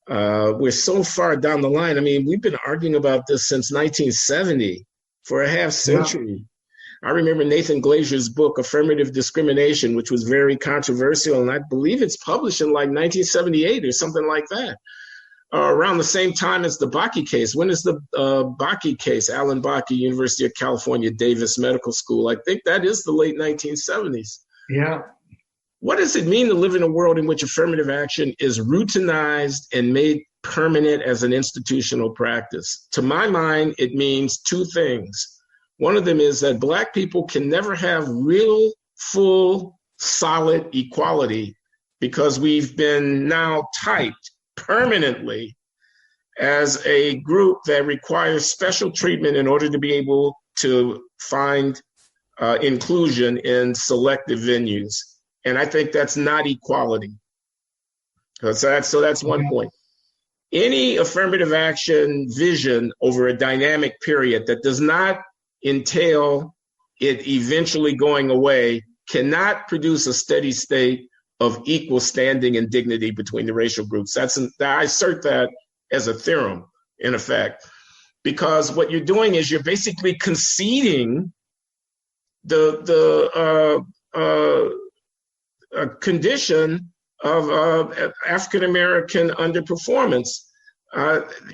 We're so far down the line. I mean, we've been arguing about this since 1970 for a half century. Yeah. I remember Nathan Glazer's book, Affirmative Discrimination, which was very controversial, and I believe it's published in like 1978 or something like that, around the same time as the Bakke case. When is the Bakke case? Alan Bakke, University of California, Davis Medical School. I think that is the late 1970s. Yeah. What does it mean to live in a world in which affirmative action is routinized and made permanent as an institutional practice? To my mind, it means two things. One of them is that Black people can never have real, full, solid equality because we've been now typed permanently as a group that requires special treatment in order to be able to find inclusion in selective venues. And I think that's not equality. So that's one point. Any affirmative action vision over a dynamic period that does not entail it eventually going away cannot produce a steady state of equal standing and dignity between the racial groups. I assert that as a theorem, in effect, because what you're doing is you're basically conceding the condition of African-American underperformance.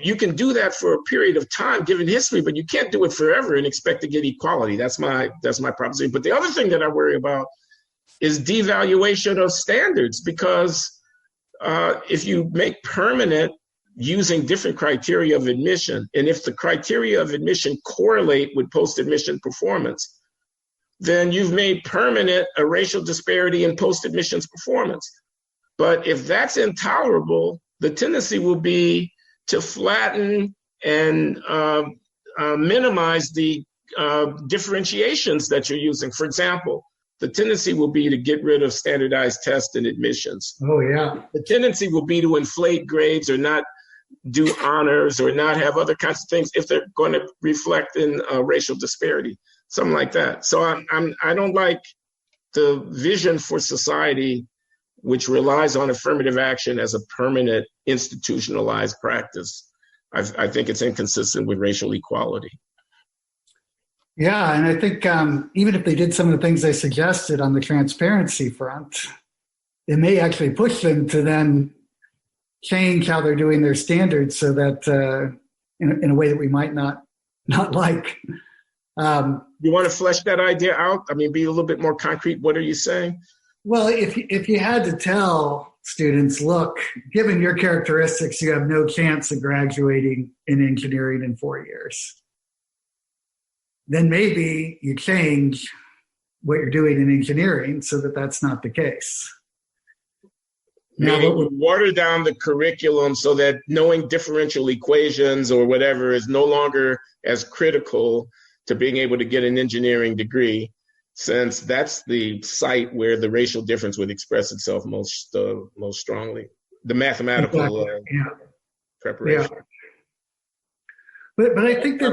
You can do that for a period of time given history, but you can't do it forever and expect to get equality. That's my proposition. But the other thing that I worry about is devaluation of standards, because if you make permanent using different criteria of admission, and if the criteria of admission correlate with post-admission performance, then you've made permanent a racial disparity in post-admissions performance. But if that's intolerable, the tendency will be to flatten and minimize the differentiations that you're using. For example, the tendency will be to get rid of standardized tests and admissions. Oh, yeah. The tendency will be to inflate grades or not do honors or not have other kinds of things if they're going to reflect in racial disparity, something like that. So I don't like the vision for society which relies on affirmative action as a permanent institutionalized practice. I think it's inconsistent with racial equality. Yeah, and I think even if they did some of the things they suggested on the transparency front, it may actually push them to then change how they're doing their standards so that in a way that we might not like. You want to flesh that idea out? I mean, be a little bit more concrete. What are you saying? Well, if you had to tell students, look, given your characteristics, you have no chance of graduating in engineering in 4 years, then maybe you change what you're doing in engineering so that that's not the case. Meaning we water down the curriculum so that knowing differential equations or whatever is no longer as critical to being able to get an engineering degree, since that's the site where the racial difference would express itself most strongly. The mathematical preparation. Yeah. But I think that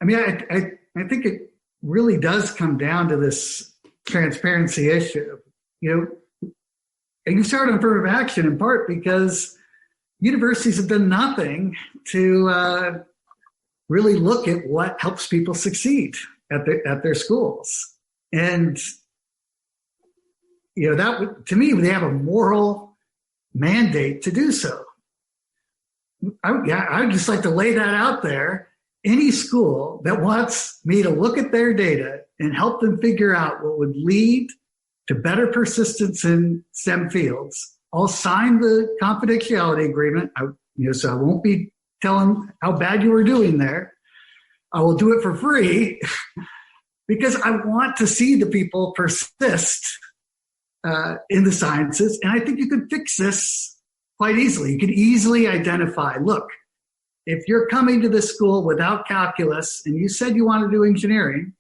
I mean, I think it really does come down to this transparency issue. And you start on affirmative action in part because universities have done nothing to really look at what helps people succeed at their schools. And, that to me, they have a moral mandate to do so. I would just like to lay that out there. Any school that wants me to look at their data and help them figure out what would lead to better persistence in STEM fields, I'll sign the confidentiality agreement. So I won't be telling how bad you were doing there. I will do it for free because I want to see the people persist in the sciences. And I think you could fix this quite easily. You could easily identify, look, if you're coming to this school without calculus and you said you want to do engineering,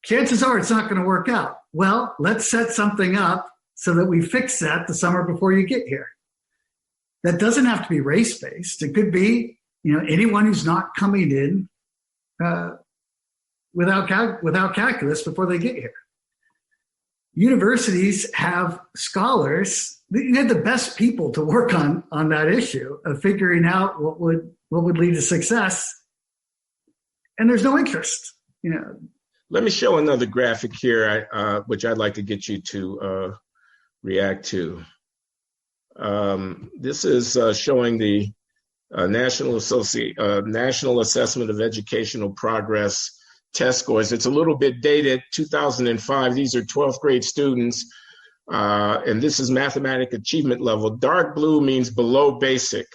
chances are it's not going to work out. Well, let's set something up so that we fix that the summer before you get here. That doesn't have to be race-based. It could be, anyone who's not coming in without calculus before they get here. Universities have scholars. You have the best people to work on that issue of figuring out what would lead to success, and there's no interest. Let me show another graphic here, which I'd like to get you to react to. This is showing the National Assessment of Educational Progress test scores. It's a little bit dated, 2005. These are 12th grade students, and this is mathematics achievement level. Dark blue means below basic,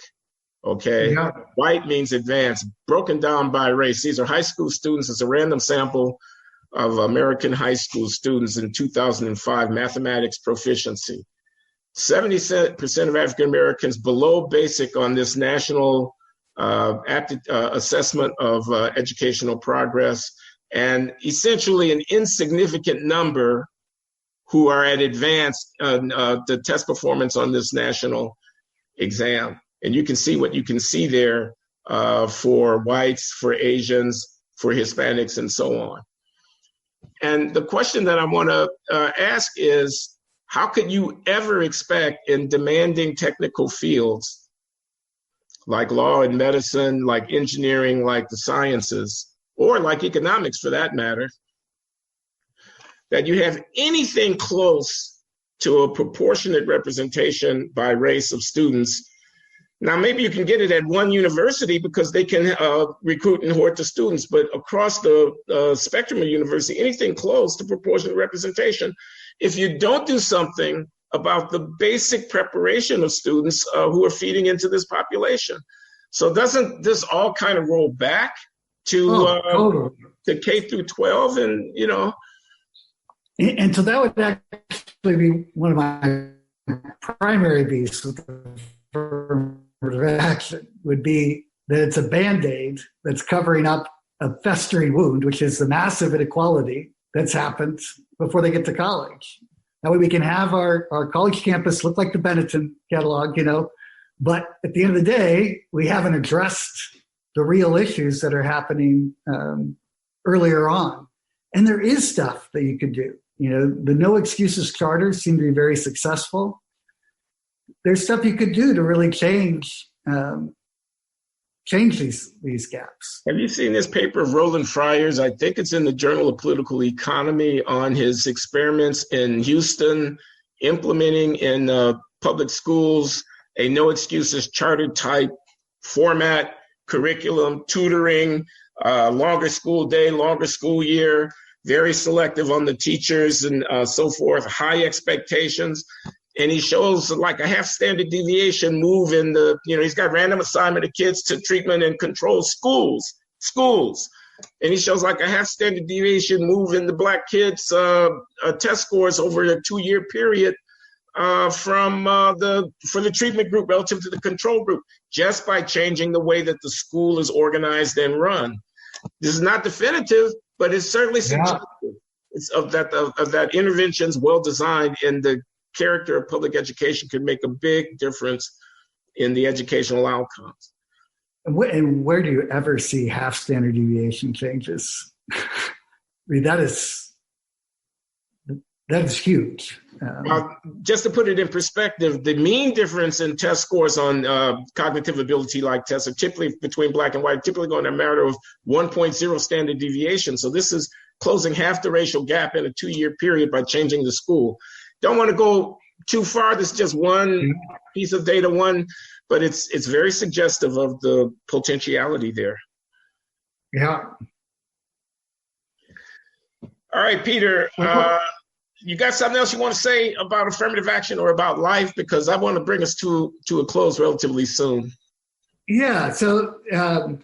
okay? Yeah. White means advanced, broken down by race. These are high school students. It's a random sample of American high school students in 2005 mathematics proficiency. 70% of African Americans below basic on this national assessment of educational progress, and essentially an insignificant number who are at advanced the test performance on this national exam. And you can see what you can see there for whites, for Asians, for Hispanics, and so on. And the question that I want to ask is, how could you ever expect in demanding technical fields like law and medicine, like engineering, like the sciences, or like economics for that matter, that you have anything close to a proportionate representation by race of students? Now, maybe you can get it at one university because they can recruit and hoard the students, but across the spectrum of university, anything close to proportionate representation, if you don't do something about the basic preparation of students who are feeding into this population. So doesn't this all kind of roll back to totally. To K through 12 and, And so that would actually be one of my primary beefs with the affirmative action, would be that it's a Band-Aid that's covering up a festering wound, which is the massive inequality that's happened before they get to college. That way we can have our college campus look like the Benetton catalog, but at the end of the day, we haven't addressed the real issues that are happening earlier on. And there is stuff that you could do. The No Excuses charters seem to be very successful. There's stuff you could do to really change these gaps. Have you seen this paper of Roland Fryer's? I think it's in the Journal of Political Economy, on his experiments in Houston, implementing in public schools a no excuses charter type format, curriculum, tutoring, longer school day, longer school year, very selective on the teachers and so forth, high expectations. And he shows like a half standard deviation move in the, he's got random assignment of kids to treatment and control schools. And he shows like a half standard deviation move in the Black kids' test scores over a 2-year period for the treatment group relative to the control group, just by changing the way that the school is organized and run. This is not definitive, but it's certainly suggestive. It's of that interventions well designed in the character of public education could make a big difference in the educational outcomes. And where do you ever see half standard deviation changes? I mean, that is That's huge. Just to put it in perspective, the mean difference in test scores on cognitive ability-like tests are typically between black and white, typically going a matter of 1.0 standard deviation. So this is closing half the racial gap in a 2-year period by changing the school. Don't want to go too far. This is just one piece of data, but it's very suggestive of the potentiality there. Yeah. All right, Peter. You got something else you want to say about affirmative action or about life? Because I want to bring us to a close relatively soon. Yeah, so I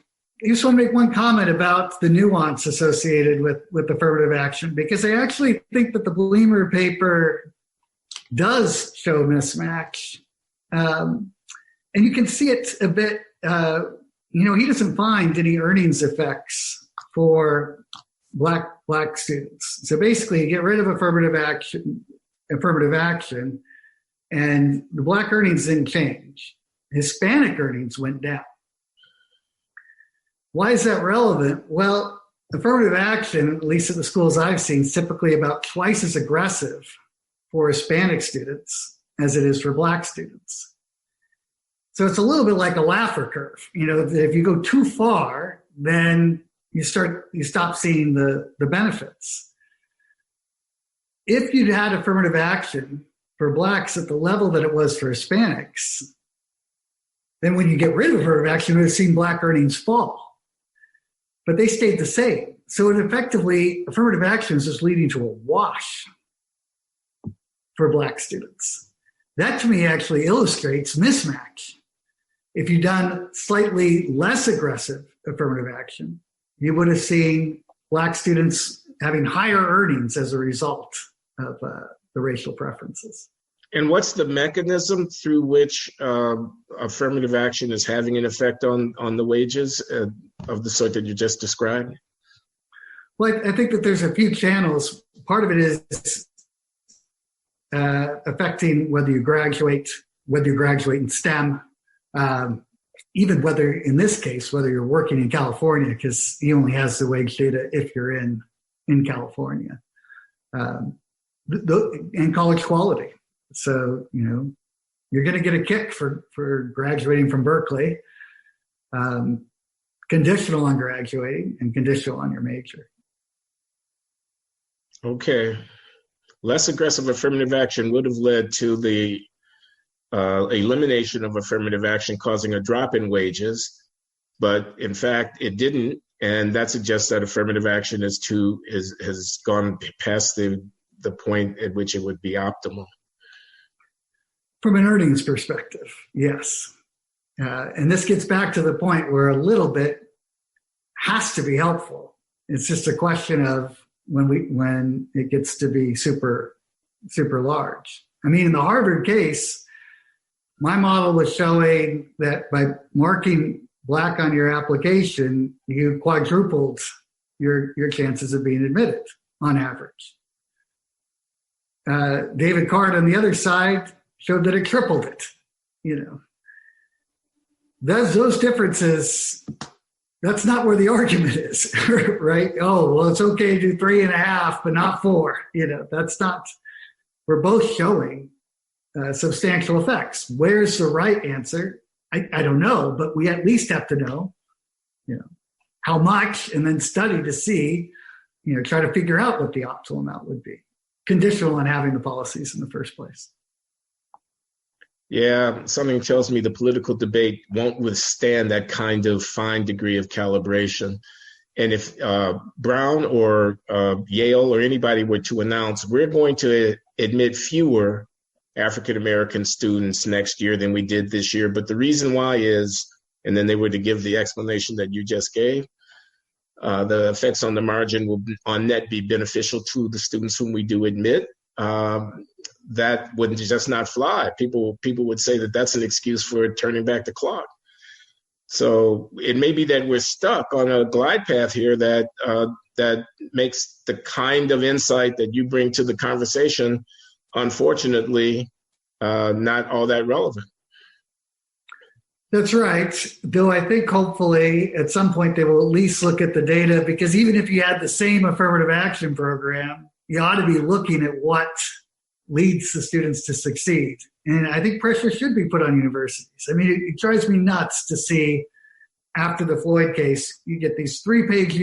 just want to make one comment about the nuance associated with affirmative action, because I actually think that the Bleemer paper does show mismatch. And you can see it a bit, he doesn't find any earnings effects for black students. So basically, you get rid of affirmative action, and the black earnings didn't change. Hispanic earnings went down. Why is that relevant? Well, affirmative action, at least at the schools I've seen, is typically about twice as aggressive for Hispanic students as it is for black students. So it's a little bit like a Laffer curve. If you go too far, then you stop seeing the benefits. If you'd had affirmative action for blacks at the level that it was for Hispanics, then when you get rid of affirmative action, you would have seen black earnings fall. But they stayed the same. So it effectively, affirmative action is just leading to a wash for black students. That to me actually illustrates mismatch. If you'd done slightly less aggressive affirmative action, you would have seen black students having higher earnings as a result of the racial preferences. And what's the mechanism through which affirmative action is having an effect on the wages of the sort that you just described? Well, I think that there's a few channels. Part of it is affecting whether you graduate in STEM, even whether, in this case, whether you're working in California, because he only has the wage data if you're in California, and college quality. So, you're going to get a kick for graduating from Berkeley, conditional on graduating and conditional on your major. Okay. Less aggressive affirmative action would have led to the elimination of affirmative action causing a drop in wages, but in fact it didn't, and that suggests that affirmative action has gone past the point at which it would be optimal. From an earnings perspective, yes. And this gets back to the point where a little bit has to be helpful. It's just a question of when it gets to be super, super large. I mean, in the Harvard case, my model was showing that by marking black on your application, you quadrupled your chances of being admitted on average. David Card on the other side showed that it tripled it. Those differences, that's not where the argument is, right? Oh, well, it's okay to do 3.5, but not 4. That's not, we're both showing substantial effects. Where's the right answer? I don't know, but we at least have to know, how much, and then study to see, try to figure out what the optimal amount would be, conditional on having the policies in the first place. Yeah, something tells me the political debate won't withstand that kind of fine degree of calibration. And if Brown or Yale or anybody were to announce, we're going to admit fewer African-American students next year than we did this year, but the reason why is, and then they were to give the explanation that you just gave, the effects on the margin will on net be beneficial to the students whom we do admit. That would just not fly. People would say that that's an excuse for turning back the clock. So it may be that we're stuck on a glide path here that makes the kind of insight that you bring to the conversation, unfortunately, not all that relevant. That's right. Though I think hopefully at some point they will at least look at the data, because even if you had the same affirmative action program, you ought to be looking at what leads the students to succeed. And I think pressure should be put on universities. I mean, it drives me nuts to see after the Floyd case, you get these 3-page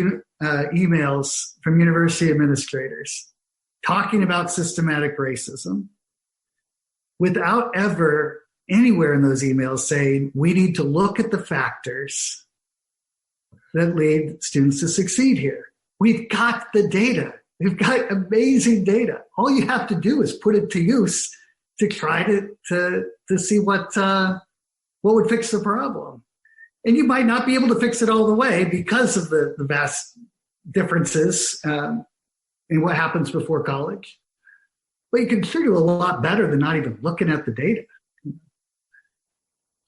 emails from university administrators talking about systematic racism without ever anywhere in those emails saying, we need to look at the factors that lead students to succeed here. We've got the data. We've got amazing data. All you have to do is put it to use to try to see what would fix the problem. And you might not be able to fix it all the way because of the vast differences in what happens before college. But you can sure do a lot better than not even looking at the data.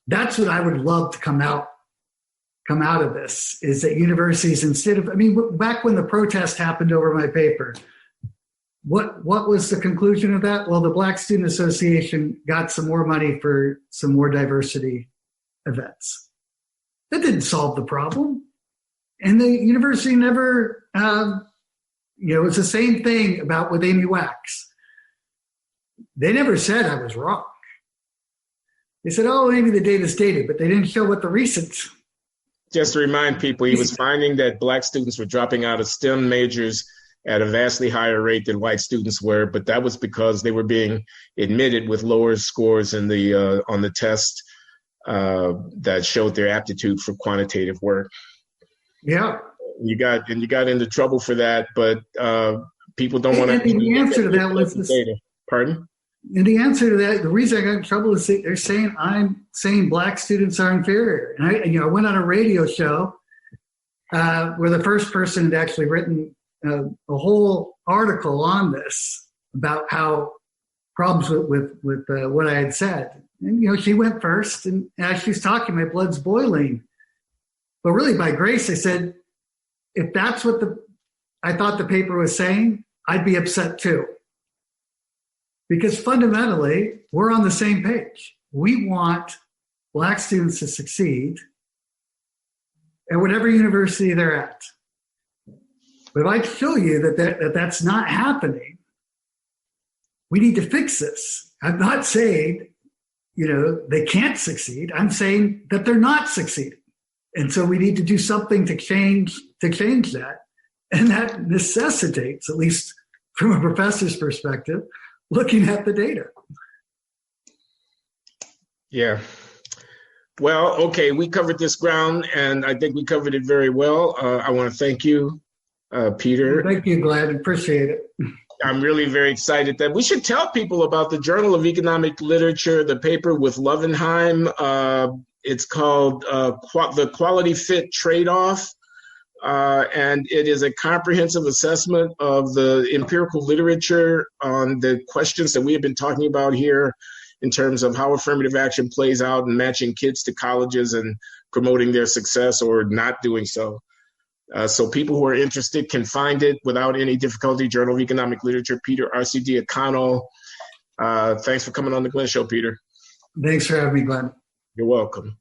That's what I would love to come out of this, is that universities, instead of, I mean, back when the protest happened over my paper, what was the conclusion of that? Well, the Black Student Association got some more money for some more diversity events. That didn't solve the problem. And the university never, it's the same thing about with Amy Wax. They never said I was wrong. They said, oh, maybe the data's dated, but they didn't show what the recent. Just to remind people, he was finding that Black students were dropping out of STEM majors at a vastly higher rate than white students were, but that was because they were being admitted with lower scores in the on the test that showed their aptitude for quantitative work. Yeah, you got into trouble for that, but people don't want to. The answer to that was this. Data. Pardon? And the answer to that, the reason I got in trouble is they're saying I'm saying Black students are inferior. And I went on a radio show where the first person had actually written a whole article on this about how problems with what I had said. And she went first, and as she's talking, my blood's boiling. But really, by grace, I said, if that's what I thought the paper was saying, I'd be upset too. Because fundamentally, we're on the same page. We want Black students to succeed at whatever university they're at. But if I show you that that's not happening, we need to fix this. I'm not saying, they can't succeed. I'm saying that they're not succeeding. And so we need to do something to change that. And that necessitates, at least from a professor's perspective, looking at the data. Yeah. Well, okay, we covered this ground, and I think we covered it very well. I want to thank you, Peter. Thank you, Glenn. Appreciate it. I'm really very excited that we should tell people about the Journal of Economic Literature, the paper with Lovenheim. It's called The Quality Fit Trade-Off. And it is a comprehensive assessment of the empirical literature on the questions that we have been talking about here in terms of how affirmative action plays out in matching kids to colleges and promoting their success or not doing so. So people who are interested can find it without any difficulty. Journal of Economic Literature, Peter Arcidiacono. Thanks for coming on the Glenn Show, Peter. Thanks for having me, Glenn. You're welcome.